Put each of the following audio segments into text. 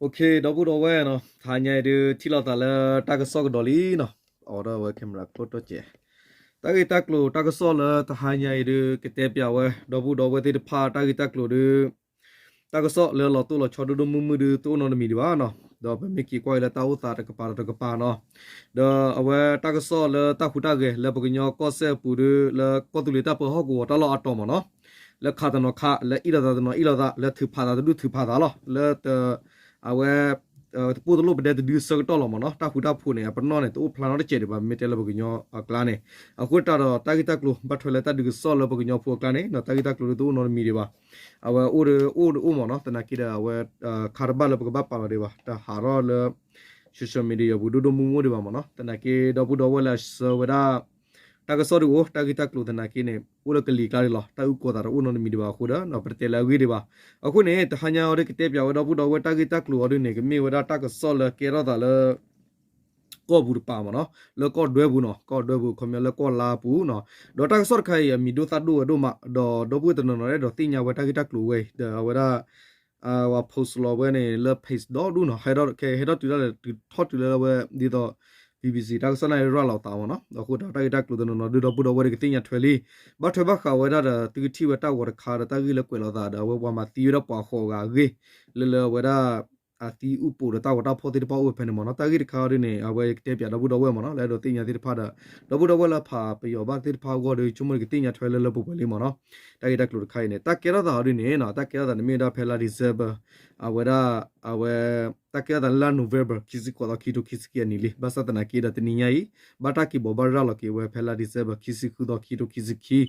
OK，đó bút đầu về nó, thay nhảy được chỉ là ta là ta cái số cái đó lý nó, ở đó về camera code đó chứ. Ta cái ta kêu ta cái số là ta thay nhảy được cái tép vào về, đó bút đầu về thì pha ta cái ta kêu được ta cái số là tôi là cho được mù mù được tôi nó mi đi vào nó, đó bên mình kia coi là tao ta cái pa nó, đó về ta cái số là ta phụ ta cái là bây giờ có sẽ phụ được là có tụi ta phải học của ta là atom nó, là khá nó khá là ít là là thứ pha ta được thứ pha ta là awe puto lo bede du so to lo mo no ta fu ta fu ne pa no ne to plan no che de ba me te lo bu nyo kla ne a ku ta ro ta ki ta klo ba thole ta du so lo bu nyo fu kla ne no ta ki ta klo to no mi de ba awe o mo no ta na ki da awe kharba lo bu ba pa de ba ta ha ro lo social media bu do mu mo de ba mo no ta na ki do bu do wa la so wa da ta ka so ru ta ki ta klo ta na ki ne o lo kli kla lo ta u ko ta ro o no mi de ba khu da no per te la wi de baအခုနေတဟညာရကတဲ့ပြောတော့ဘူးတော့ဝတာကီတကလူရနေကမေဝဒတာကဆောလကေရတာလကောဘူးပါမနော်လကောဒွဲဘူးနော်ကောဒွဲဘူးခမလကောလာဘူးနော်ဒေါ်တာဆော့ခိုင်မီဒိုသဒိုဒိုမဒေါ်ဘူးတနော်ရဲဒေါ်တင်ညာဝတာကီတကလူဝဲဝဒဝါပိုစလောဝဲနေလဖေ့ဒေါ်ဒူနော်ဟဲဒေါ်ကေဟဲဒေါ်တူလာထော့တူလာဝဲဒီတော့ BBC တာစနိုင်ရလောက်တာမနော်အခုတာတိုက်တက်လို့တော့ဒူတော့ဘူးတော့ဝဲကတင်ညာထွဲလီဘတ်ထွဲဘခါဝဲတာတူတီဝတာဝရခါတာကြီးလကွယ်လို့တာဝဲဝမှာတီရပွားခေါ်ကကြီးလဝဲတာအတီဥပူတာဝတာဖော်တီပေါ့ဝဲဖနေမနော်တာကြီးခါရနေအဝဲတက်ပြတော့ဘူးတော့ဝဲမနော်လဲတော့တင်ညာတိဖာတာတော့ဘူးတော့ဝဲလာဖာပြောဘာတိဖာကိုတို့ချုံမကတင်ညာထွဲလလပူပဲလီမနော်တိုက်တက်လို့ခိုင်နေတာကဲရတာရနေနော်တာကဲရတာနေမတာဖဲလာဒီဇဘအဝဲတာအဝဲတာကဲတာလာနိုဗ ber ခီစီကိုတော့ခီတိုခီစီကနီလီဘာသာတနာကီဒတနီညာီဘာတာကီဘောဘာရာလကီဝဲဖဲလာဒီဇဘခီစီကူတော့ခီတိုခီစီခီ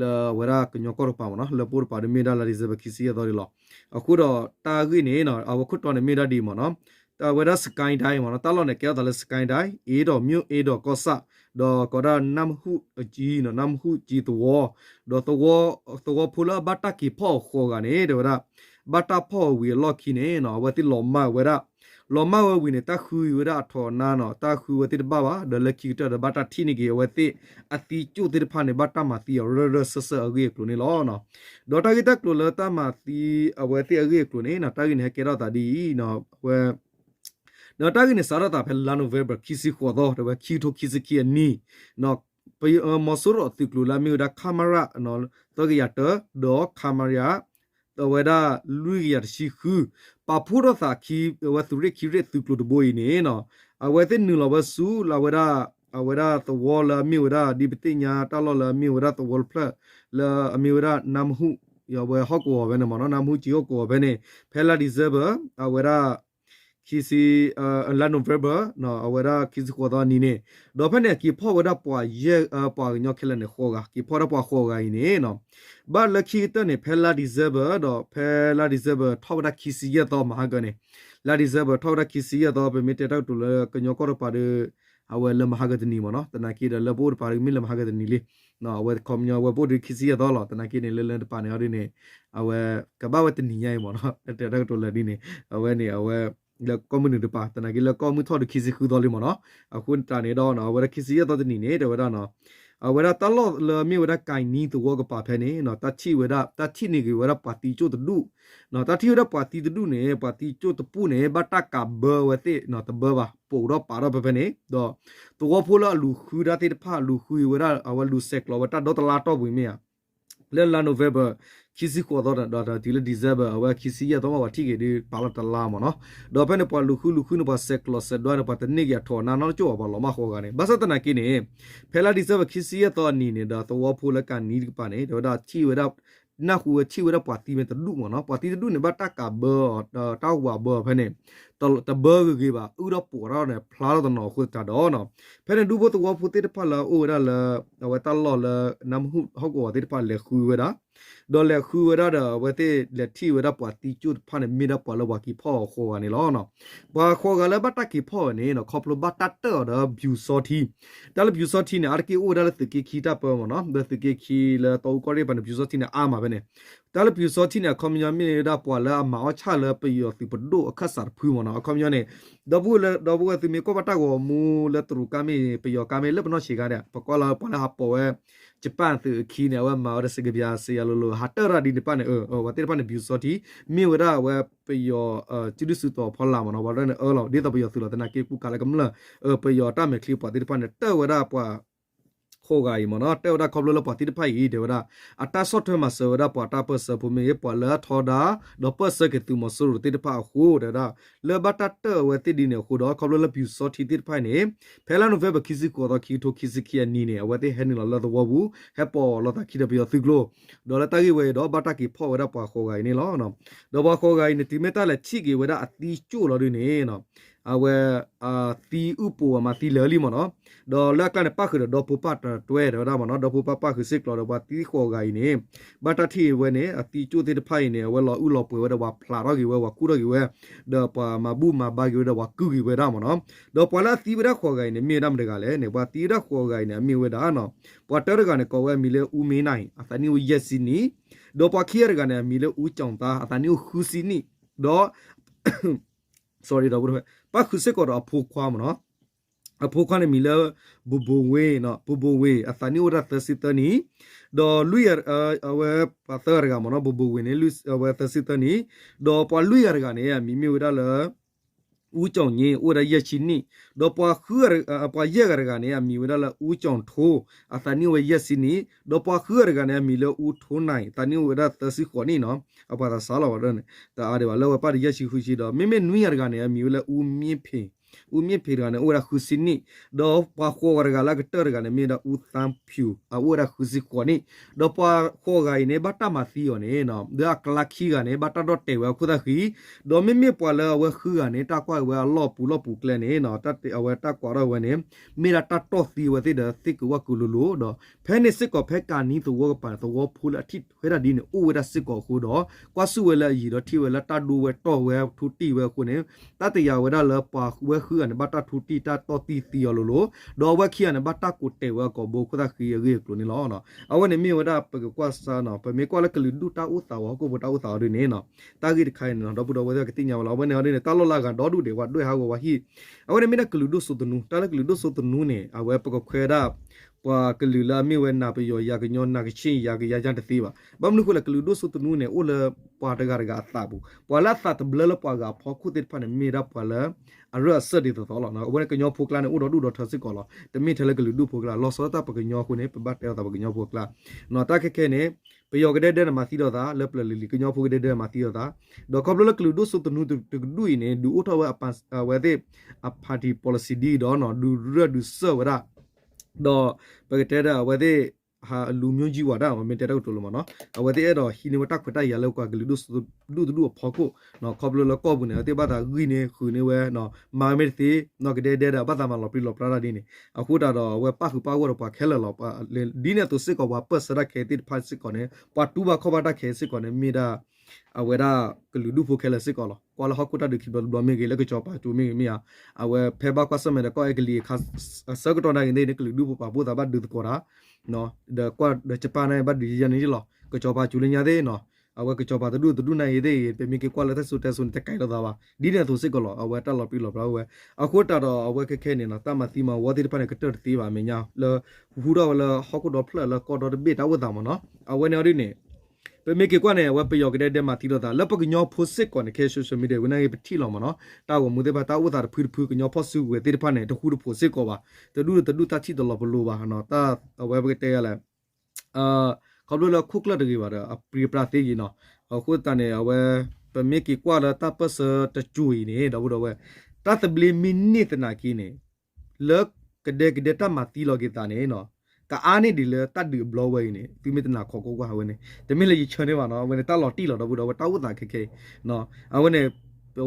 လာဝရာကညောကောပါမနော်လပူပါဒမီဒါလာဒီဇဘခီစီရတော့လောအခုတော့တာကြီးနေနော်အဝခုတော်နေမီဒါဒီမနော်တာဝရာစကိုင်းတိုင်းမနော်တာလောနဲ့ကဲတာလဲစကိုင်းတိုင်းအေတော့မြို့အေတော့ကောဆာတော့ကောဒါနမ်ဟုအကြီးနော်နမ်ဟုကြီးတော့တော့ဖူလာဘာတာကီဖော့ခေါ်ကနေတော့ဘာတာဖော့ဝီလော့ခီနေနော်ဝတိလောမဝရလောမဝဝီနေတာခူဝရထောနာနော်တာခူဝတိဘာဘာဒလခီတဒဘာတာတီနီကေဝတိအတိကျုတိဖာနေဘာတာမတီရရဆဆအဂေကလိုနေလောနော်ဒေါ်တာဂီတကလိုလတာမတီအဝတိအဂေကလိုနေနော်တာဂီနေကေရတာဒီနော်ဝဲနော်တာဂီနေစားရတာဖဲလာနိုဗေဘာခီစီခေါ်တော့တဝဲခီထိုခီစီကီနီနော်ပမဆူရတိကလိုလာမီဒါခမရာနော်တော့ရတဒေါ်ခမရာတော့ဝဒါလူရရှိခုပပူရသာခီဝသူရခီရသူကလိုတဘိုးနေနော်အဝဲတဲ့နူလဘဆူလာဝဒါသဝလာမီဝဒါဒီပတိညာတလောလာမီဝဒါသဝလဖလာအမီဝဒါနမ်ဟုရဝဲဟော့ကောဘဲနမနော်နမ်ဟုဂျီယိုကောဘဲနေဖဲလာဒီဇဘအဝဒါခီစီလာနိုဗ ber နော်အဝဒါခီစီကောဒနီနေဒေါ်ဖဲနေကီဖောဝဒါပွာရဲပွာညောခလနေခေါ်ကကီဖောရပွာခေါ်ကင်းနေနော်ဘာလခီတနေဖဲလာဒီဇဘတော့ဖဲလာဒီဇဘထောဝဒါခီစီရတော့မဟာကနေလာဒီဇဘထောဝဒါခီစီရတော့ပဲမီတေတောက်တူလကညောကောရပါdeအဝဲလမဟာကတနီမနော်တနာကီလဘောပါရမီလမဟာကတနီလေနော်အဝဲကွန်ညောဝဘောဒီခီစီရတော့လောတနာကီနေလလန်တပါနေရနေအဝဲကဘာဝတနီညိုင်မနော်တေတောက်တူလဒီနေအဝဲနေအဝဲလကွန်မြူနတီပါတနာကီလကွန်မြူထော်ဒခီစီခူတော်လီမနော်အခုတာနေတော့နော်ဝဲခီစီရတော့တနီနေတယ်ဝဲတော့နော်ဝဲတာလောလမီဝဲကိုင်နီတူဝကပါဖဲနေနော်တချိဝဲတချိနေကဝဲပါတီချိုတဒုနော်တချိဝဲပါတီတဒုနေပါတီချိုတပူနေဘတာကဘဝတိနော်တဘဘာပိုတော့ပါတော့ဖဲနေတော့တူဝဖိုလာလူခူရတဲ့ဖာလူခူဝဲအဝလူဆက်လောဝတာတော့တလာတော့ဘူးမင်းလဲလာနိုဗ ber ခီစီကိုတော့ဒီလဒီဇဘအဝခီစီရတော့ဝတိကေဒီပါလာတလာမနော်တော့ဖဲနေပေါ်လူခုနပါဆက်လောဆက်တော့ပါတနေရထောနာနော်ကြောပါလောမခေါ်ကနေဘာစတနာကိနေဖဲလာဒီဇဘခီစီရတော့နီနေတော့ဖိုလကန်နီပါနေတော့ချီဝဲတော့နာခုချီဝဲတော့ပါတီမဲတလူမနော်ပါတီတလူနေဘတာကဘတောက်ဝဘဖဲနေတဘကေပါဥတော့ပေါ်တော့နေဖလာတော့နော်ခုတာတော့နော်ဖဲနေဒူဘတော့ဖိုတေတဖလာအိုရလာဝဲတလောလနမ်ဟုဟောကောတေတဖလေခူဝဲတာဒေါ်လေခူဝဲတာဝဲတေလက်တီဝဲတာပါတီကျွတ်ဖာနေမီတာပါလဝကီဖောခေါ်ကနေလောနော်ဘာခေါ်ကလည်းဘတာကီဖောနေနော်ခေါပလဘတာတော့ဘျူစောတီဒါလည်းဘျူစောတီနေအာကီအိုဒါလည်းတကီခီတာပေါ်မနော်ဒါတကီခီလာတော့ကောရဲပန်ဘျူစောတီနေအာမှာပဲနေ တာလပြူစောတိနေကွန်မြူမီဒါပွာလာမောချလာပယောတိပဒိုအခါဆာဖူမနော်ကွန်မြူနေဒဘူသီမီကိုပတာကိုမူလက်တရူကမီပယောကမီလက်ပနောရှိကားတဲ့ပကောလာပလာဟပေါ်ဝဲဂျပန်သူခီနေဝဲမောရစကပြာစီယလိုလိုဟာတရာဒီနေပနေဝတိပနေပြူစောတိမီဝရဝဲပယောချီဒုစုတော်ဖလာမနော်ဝရနေလောဒီတပယောသူလတနာကေကူကလကမလပယောတမေခလီပတိပနေတဝရပွာခိုဂိုင်မနော်တေဝဒခေါပလလပတိတဖိုင်ဒေဝဒအတာဆော့ထွဲမှာဆောဒပတာပစဖူမေပလာထောဒါဒပစကေတူမဆူရတိတဖာခုဒဒါလဘတာတဝတိဒီနေခုဒခေါပလလပြူစောတိတိတဖိုင်နေဖဲလာနိုဗေဘခီစီကိုဒခီတိုခီစီခီယနီနေအဝတိဟဲနီလလဒဝဘူးဟက်ပေါ်လတာခီဒပီယသီကလိုဒေါ်လာတာဂီဝေဒဘတာကီဖောဝဒပခိုဂိုင်နေလောနော်ဒဘခိုဂိုင်နေတိမေတာလက်ချီဂီဝဒအတီချိုလောဒီနေနော်အဝဲတီဥပူမှာတီလလီမနော်ဒေါ်လာကလည်းပတ်ခရဒေါ်ပူပတ်တွဲတော့မနော်ဒေါ်ပူပတ်ခစစ်လောတော့တီခေါ်ဂိုင်နေဘတာတီဝဲနေအတီချိုတဲ့ဖိုင်နေဝဲလောဥလောပွေဝဲတော့ဖလာတော့ကြီးဝဲကူတော့ကြီးဝဲဒေါ်ပမဘူမဘာကြီးတော့ကူကြီးဝဲတော့မနော်ဒေါ်ပလာတီဝဲခေါ်ဂိုင်နေမြေဒမ်တကလည်းနေဘတီရခေါ်ဂိုင်နေမြေဝဲတာနော်ပတ်တရကလည်းကောဝဲမီလေဦးမင်းနိုင်အတနီဦးယက်စီနီဒေါ်ပခီရကလည်းမီလေဦးကြောင်တာအတနီဦးခူစီနီဒေါ် sorry တော့ဘုရားပတ်ခုစစ်ကတော့အဖိုးခွာမနော်အဖိုးခွာနေမီလဘူဘူဝေနော်ဘူဘူဝေအသနီဝရသစီတနီဒေါ်လူရအဝဲပတ်တရကမနော်ဘူဘူဝေနေလူအဝဲသစီတနီဒေါ်ပလူရကနေမီမီဝရလာဦးကြောင့်ညင်ဥရရက်ချီနီဒေါ်ပွားခူရပွားရက်ရကနေမီဝရလာဦးကြောင့်ထိုးအသနီဝရက်စီနီဒေါ်ပွားခူရကနေမီလဦးထိုးနိုင်တနီဝရသစီခေါနီနော်အပါသာစားလာတော့နေဒါအားတွေပါလောပါရက်ချီခူရှိတော့မိမိနွေရကနေမီဝရဦးမြင့်ဖေဦးမြင့်ဖေကနေဥရခူစီနီဒေါ်ပွားခေါ်ရကလာကတရကနေမီဒါဦးသမ်ဖြူအဥရခူစီခေါနီဒေါ်ပွားခေါ်ကနေဘတာမသီယောနေနော်ဒါကလခီကနေဘတာတော့တေဝခုဒခီဒေါ်မိမိပွာလဝခူကနေတကွာဝလောပူကလနေနော်တတ်အဝတကွာရဝနေမီရာတတော့သီဝတိဒသိကဝကူလူလိုတော့ဖဲနေစစ်ကောဖဲကာနီသဝပန်သဝဖူလအထိခွဲရဒီနေဥဝရစစ်ကောခုတော့ကွာစုဝဲလာရီတော့ထိဝဲလာတဒူဝဲတော့ဝဲထူတီဝဲခုနေတတရဝဲဒါလပါဝဲခူကနေဘတာထူတီတတော့တီတီယောလိုလိုတော့ဝဲခီကနေဘတာကိုတေဝဲကောဘခုဒခီရေကလိုနေလောနော်အဝနေမီဝဒါပကွာဆာနော်ပမေကွာလကလူဒူတာဥတာဝကိုဘတာဥတာရနေနော်တာဂီခိုင်နော်တော့ဘတော်ဝဲကတိညာဝလာဝဲနေရနေတလောလာကတော့ဒူတွေဝတွေ့ဟာဝဟီအဝနေမီနကလူဒူဆုတနူတာလကလူဒူဆုတနူနေအဝဲပကခွဲဒါပွာကလူလာမီဝဲနာပယောယာကညောနာကချင်းယာကယာကြန်တသေးပါဘမ်နုကလကလူဒုဆုတနူနေအိုလပွာတကရကအသဘူးပွာလာသတ်ဘလလပွာကဖောခုတစ်ဖန်မီရပွာလာအရဆဒီတော်လောနော်ဝဲကညောဖုကလာနေအိုဒဒူဒထစစ်ကောလောတမီထလကလူဒုဖုကလာလောစောတာပကညောခုနေပဘတ်တဲတာပကညောဖုကလာနော်တာခဲနေပယောကတဲ့တဲ့မှာစီတော့တာလက်ပလလီကညောဖုကတဲ့တဲ့မှာစီတော့တာဒေါ်ကဘလကလူဒုဆုတနူတူဒူနေဒူအိုထဝအပန်ဝဲတဲ့အပါတီ policy ဒီတော့နော်ဒူရဒူဆောဝရတော့ပကတဲ့ဝဲတဲ့ဟာလူမျိုးကြီးဝါတာမင်းတဲ့တော့လို့မနော်ဝဲတဲ့တော့ဟီနေဝတာခွတ်ရလောက်ကဂလူဒူဖော်ကိုနော်ခေါပလလကောဘူးနေတဲ့ဘာသာဂီနေခူနေဝဲနော်မာမီတီနော်ကတဲ့ဘာသာမလော်ပရီလော်ပရာဒီနေအခုတော့ဝဲပါခုပါဝရပါခဲလော်ပါဒီနေတော့စစ်ကောပါပတ်စရခဲတိဖတ်စစ်ကောနေပတ်တူပါခေါပါတာခဲစစ်ကောနေမိဒါအဝဲဒါကလူဒူဖိုခဲလစစ်ကောလောကွာလဟကုတာဒခိဘလဘမေဂေလကချောပါတူမီမီအဝဲဖေဘာကွာစမဲကောအကလီခဆကတော်နိုင်နေကလူဒူဖိုပါဘူတာဘတ်ဒူကောရာနော်ဒါကွာဒါဂျပန်နဲ့ဘတ်ဒီယန်နီလောကချောပါချူလညာသေးနော်အဝဲကချောပါတူနိုင်ရသေးပေမီကကွာလတဲ့ဆုတဲ့ဆုတဲ့ကိုင်တော့ပါဒီနေသူစစ်ကောလောအဝဲတက်လော်ပြီလောဘဝဲအခုတာတော့အဝဲခခဲနေနော်တမသီမဝါဒီပနဲ့ကတက်သေးပါမညာလဟူတော့လဟကုတော့ဖလလကောတော့ဘေတာဝတ်တာမနော်အဝဲနေရင်းနေပေမေကေကွာနေဝပယောကတဲ့မှာတီတော့တာလပကညောဖိုစစ်ကွာနေခဲဆိုရှယ်မီဒီယာဝနေပတိလောမနော်တာကိုမူတဲ့ပါတာဝတာဖူကညောဖောဆုဝဲတေဖာနေတခုဖိုစစ်ကောပါတဒူတာချီတော့ဘလိုပါနော်တာဝဲပကတဲ့ရလဲခေါပလလခုကလတကြီးပါတော့ပရီပရာသေးကြီးနော်အခုတန်နေဝဲပမေကေကွာလာတာပစတချူီနေတော့ဝဲတာတဘလီမီနီတနာကီနေလကတဲ့တာမတီလောကေတာနေနော်ကအားနေဒီလေတတ်ဒီဘလောဝဲနေဒီမီတနာခေါ်ကောကွာဝဲနေတမီလေချွန်နေပါနော်ဝဲနေတလော်တီလော်တော့ဘူးတော့တောက်ဝတာခက်ခဲနော်အဝဲနေ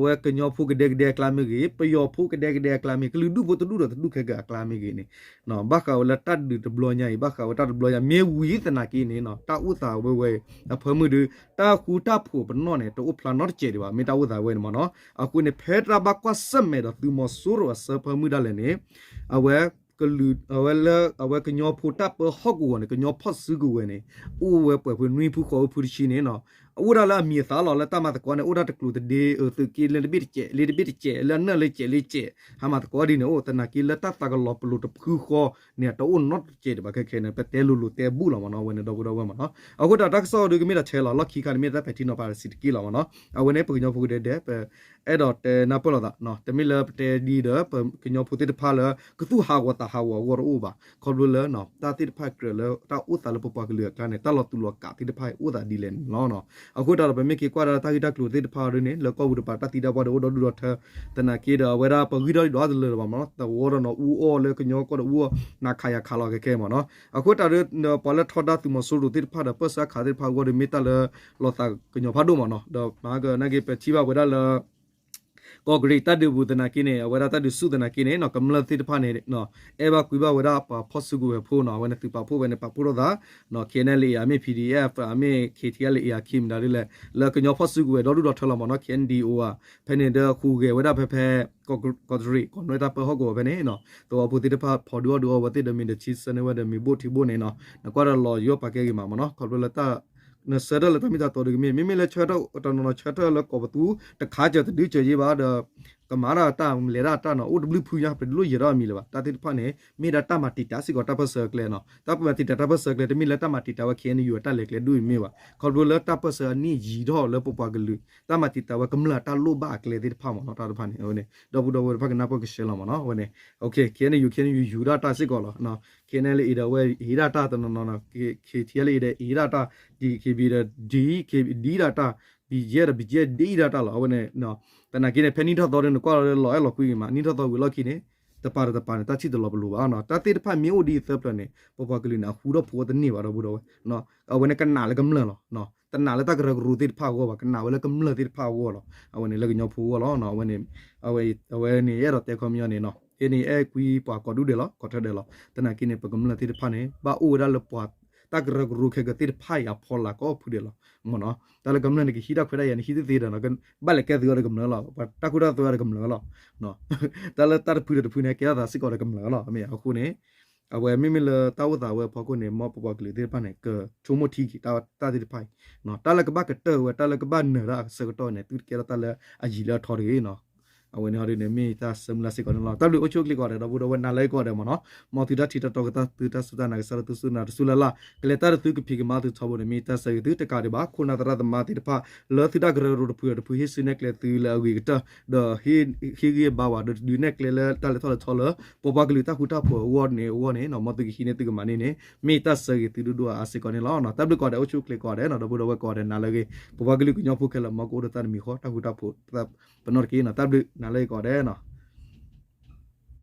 ဝဲကညောဖုကတဲ့ကလာမီကြီးပယောဖုကတဲ့ကလာမီကလူဒူဘတဒူတော့ဒူခက်ကလာမီကြီးနေနော်ဘခါဝလတတ်ဒီဘလောညာဘခါဝတတ်ဘလောညာမေဝီတနာကီနေနော်တောက်ဝတာဝဲအဖမှုဒီတာခုတာဖို့ဘနော်နေတော့ဖလာနော်ချေဒီပါမေတောက်ဝတာဝဲနေမနော်အခုနေဖဲတရာဘကွာစမဲတော့သူမဆူရောဆဖမှုဒါလည်းနေအဝဲက ก็ลืดเอาไว้แล้วเอาไว้ก็ยอพูดตับฮอกกูเนี่ยก็ยอพัดซื้อกูเนี่ยอู้เว้ยเปิดเพื่อนมีผู้ขอผู้ชินเนี่ยเนาะอุดาละมีสาวแล้วตามาตะกอนเนี่ยอุดาตะกลูตะเดตึกีเลนบิดเจเลนบิดเจแล้วเนื้อเลยเจเลยเจหามาตะกอดีเนี่ยโอ้แต่นักกินแล้วตาตะกลอปลุตะผู้ขอเนี่ยตัวอุ่นน็อตเจเดี๋ยวแค่เนี่ยไปเตลุลุเตบูละมันเอาไว้เนี่ยดอกบัวมันเนาะเอาก็ดักซอดูก็มีแต่เชลล์ล็อกขี้กันมีแต่ไปที่นอปาสิตกิละมันเนาะเอาไว้เนี่ยปุ๊กยอพูดเด็ดไปเอ็ดอตนาโปลดะเนาะแต่ไม่เลิกแต่ดีเด้อปุ๊กยอพูดที่พาเลยก็ตู้หาวตาหาววอรูบะคอนดูเลยเนาะตาที่พาเกลือแล้วตาอุตตาลปุปปากเลือกกันเนี่ยตลอดตัวกะที่พาอุตตาดีเลนเนาะเอาก็เราไปไม่กี่กว่าเราตั้งที่ดักหลุดที่พาด้วยเนี่ยแล้วก็อุตปาตัดที่ดาวดูดูเธอแต่นักกีฬาเวลาปกิดดอดเลยว่ามันแต่วัวเราเนาะอูอ้อเลยก็ยอก็วัวนักขายขาลอกแก่ๆมันเนาะเอาก็เราเนี่ยพอเราทอดได้ตัวมันสู้ที่พาเดเปิดสักขาที่พาวัวเดมิตาเลยเราตาก็ยอพาดูมันเนาะเดี๋ยวมาก็นักกีฬาชีวะเวลาเลยก็กรีตาดูบุตรนักกินเนี่ยเวลาตาดูสุดนักกินเนี่ยเนาะกำลังที่จะพาเนี่ยเนาะเอวาคุยบ่าเวลาพอพอสุกุเฮพูเนาะวันนี้ที่พอพูวันนี้พอพูดแล้วเนาะเขียนเลยอามี PDF อามี KTL เลยคิมได้เลยแล้วก็ยอพอสุกุเฮเราดูดอทเรามันเนาะเขียนดีโออ่ะเพนเดอร์คูเกเวลาเพก็กรีก็น้อยตาเปิดห้องกูเพนเนาะตัวพูดที่จะพาพอดูว่าที่เดมีเดชิสเนี่ยว่าเดมีบูที่บูเนี่ยเนาะแล้วก็เรารออยู่ปากเกี่ยมาเนาะเขาเวลาตาเนสเซอร์แล้วทำให้ตาตัวดึงมีเลยเชิดตอนนั้นเชิดแล้วก็ประตูแต่ขาจะดื้อเจยี่บ้าเดก็มาราตาเลราตาเนาะอุดบลิพูยาเป็นลุยรามีเลยว่ะตาที่พันเนี่ยมีดัตตามาติดตาสิก็ตาเปอร์เซอร์เลยเนาะตาเปอร์ติดตาเปอร์เซอร์เลยแต่มีเลตามาติดตาว่าเขียนอยู่ตาเล็กเลยดูมีว่ะเขาดูแล้วตาเปอร์เซอร์นี่ยีดอแล้วปุ๊บปากเลยตามาติดตาว่ากำลังตาลูบ้าเลยที่พันมันเนาะตาพันเนี่ยวันนี้ดับพักนับก็เชลล์มันเนาะวันนี้โอเคเขียนอยู่ดัตตาสิก็แล้วเนาะเขียนเลยอีเดเวอีดัตตาตัวนั้นเนาะเขียนเลยอีดัตตาดีเคบีเดดีดัตตาบีเจดีดัตตาแล้ววันนี้เนาะแต่นักกินเนี่ยเพนนิทอตัวเนี่ยก็ลอยหลอกคุยมานิทอตัววิลกินเนี่ยแต่ปาร์ตปาร์เนี่ยตัดชิดหลอกลูบ้าเนาะแต่ที่ผ่านมีโอดีเซฟเลยเนี่ยพอพักเลยนะหูเราพูดนี่ว่าเราพูดเนาะเอาวันนี้กันหนาเลยกำเนิดเนาะแต่หนาเลยตากระรูติดผ้าวัวกันหนาเลยกำเนิดติดผ้าวัวเอาวันนี้เลยก็ยอพูวัวเนาะวันนี้เอาไว้นี่เราแต่ความยอเนี่ยเนาะเอ็นี่คุยปากก็ดูเดี๋ยวก็เท่าเดี๋ยวแต่นักกินเนี่ยปกำเนิดติดผ้าเนี่ยบ้าอูได้เลยปวดตากระรูแค่ก็ติดผ้าอย่าพอละก็พูดเดี๋ยวมันเนาะแต่ละกำเนิดนี่ฮิดาคุได้ยันฮิดตีเดนะกันบ้านเล็กแค่ตัวกำเนิดละแต่ตาคุได้ตัวกำเนิดละเนาะแต่ละตาพูดเนี่ยแค่ตาสิก็กำเนิดละไม่เอาคู่นี้เอาไว้ไม่มีเลยตาว่าตาว่าพอคนเนี่ยมอปปากเลยที่บ้านเนี่ยก็ชั่วโมงที่ตาติดผ้าเนาะตาละก็บ้าก็เตอร์ตาละก็บ้านเนื้อละสกัดตัวเนี่ยตุดแค่ตาละอาจีละทอรีเนาะเอาไว้เนี่ยเนี่ยมีตาสมลาสิก่อนเนาะตาดูโอชุกลิก่อนเราพูดว่านาเลยก่อนมันเนาะมอติดาทิตาตอกตาติดาสุดานักสารตุสุนาสุลละก็เลยตาตุกพิกมาตุชอบเนี่ยมีตาใส่ตุตะการบ้าคุณนาตระตมาติดผ้าเลือดติดากระรูดพูฮิสิเนกเลยตุละวิกตาเดอฮีเกียบ่าวดูเนกเลยตาเลยทอลทอลปปากลิตาคุตาพัววอร์เนี่ยเนาะมอตุกิฮิเนตุกมาเนี่ยมีตาใส่ตุดูอาศิก่อนเนี่ยละเนาะตาดูก่อนโอชุกลิก่อนเนาะเราพูดว่าก่อนนาเลยปปากลิกุญยาพูดแค่ละมากูรตามีข้อตาคุตาพูดตาปนอร์กีเนาะตาดูนาเลยก่อนเนาะ